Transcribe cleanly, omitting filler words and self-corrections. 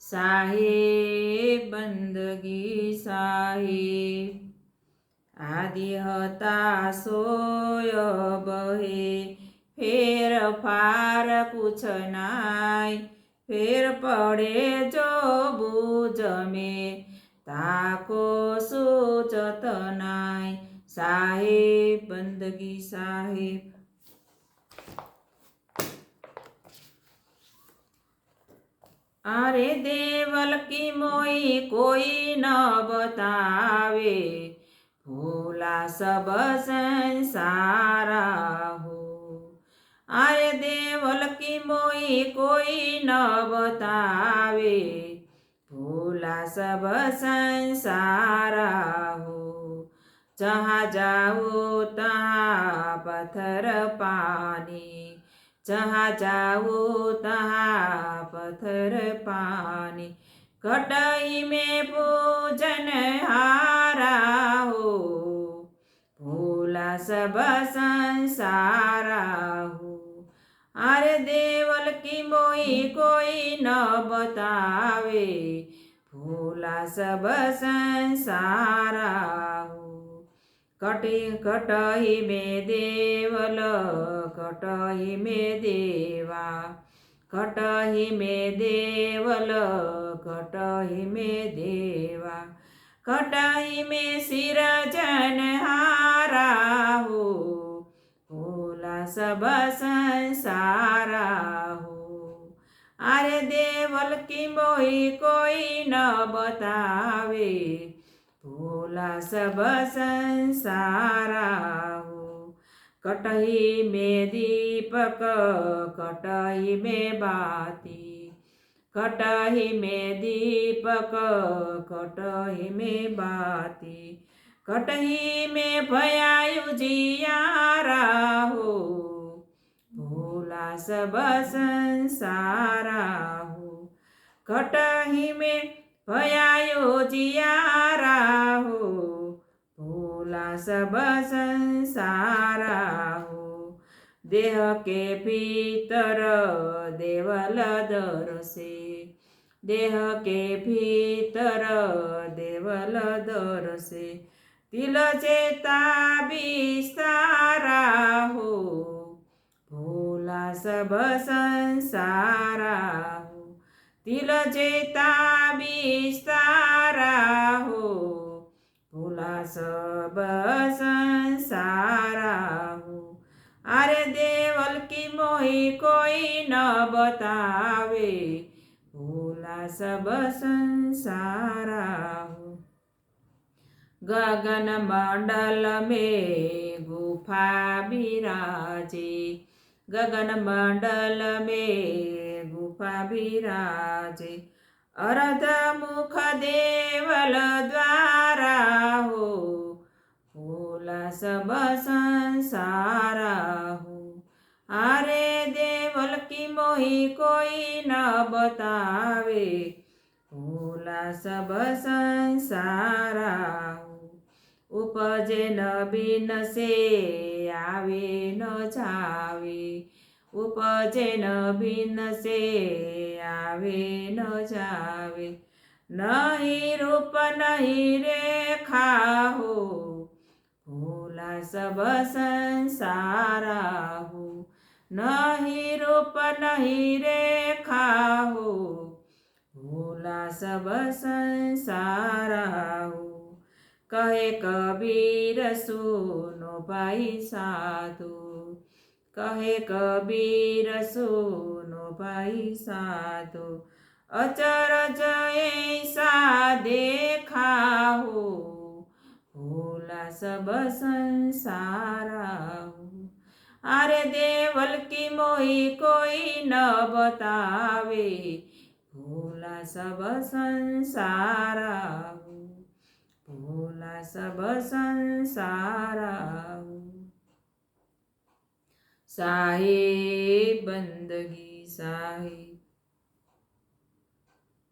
સાહેબ બંદગી સાહેબ આદિ હતા સોય બહે ફેરફાર કુછ નાય ફેર પડે જો બુજ મેં તાકો સૂચત નાય સાહેબ બંદગી સાહેબ। अरे देवल की मोई कोई न बतावे भोला सब संसारा हो। अरे देवल की मोई कोई न बतावे भोला सब संसारा हो। जहाँ जाओ तहाँ पत्थर पानी जहाँ जाओ तहाँ पत्थर पानी कटाई में पूजन हारा हो भोला सब संसारा हो। अरे देवल की मोई कोई न बतावे भोला सब संसारा हो। कटही में देवल कटही में देवा कटही में देवल कटही में देवा कटही में सिरजन हारा हो भोला सब संसारा हो। अरे देवल की मोई कोई न बतावे भोला सब संसारा हो। कटही में दीपक कटही में बाती कटही में दीपक कटही में बाती कटही में भयायु जियारा हो भोला सब संसारा हो। कटही में भयायो जियारा हो भोला सब संसारा हो। देह के भीतर देवल दरसे देह के भीतर देवल दरसे तिल चेता विस्तारा हो भोला सब संसारा हो। तिल चेता विस्तारा हो भोला सब संसारा हो। अरे देवल की मोही कोई न बतावे भोला सब संसारा हो। गगन मंडल में गुफा विराजे गगन मंडल में गुफा विराजे अर्ध मुख देवल द्वारा हो भोला सब संसारा हो। अरे देवल की मोही कोई न बतावे भोला सब संसारा हो। उपजे न बिन से आवे न जावे उपजे न बिन से आवे न जावे नहीं रूप नहीं रेखा हो भोला सब संसारा हो। नहीं रूप नहीं रेखा हो भोला सब संसारा हो। कहे कबीर सुनो भाई साधु कहे कबीर सुनो भाई साधु अचरज ऐसा देखा हो भोला सब संसारा हो। अरे देवल की मोही कोई न बतावे भोला सब संसारा हो भोला सब संसारा हो। साहेब बंदगी साहेब।